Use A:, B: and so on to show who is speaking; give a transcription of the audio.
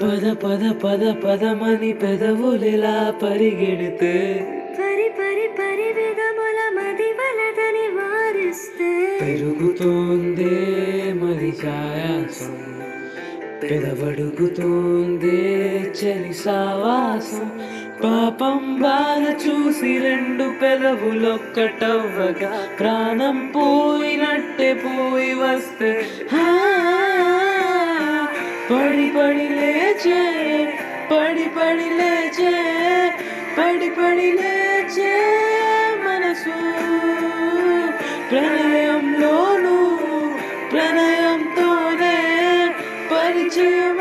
A: పద పద పద పదమని పెదవులిలా పరిగెడితే
B: పరి పరి పరి విధముల మది వలదని వారిస్తే
A: పెరుగుతోందే మరి ఛాయాసం పెదవడుగుతోందే చలి సావాసం పాపం బాధ చూసి రెండు పెదవులొక్కటవ్వగా ప్రాణం పోయినట్టే పోయి వస్తే హా, పడి పడి లేచే పడి పడి లేచే పడి పడి లేచే మనసు ప్రణయంలోను ప్రణయంతోనే పరిచయం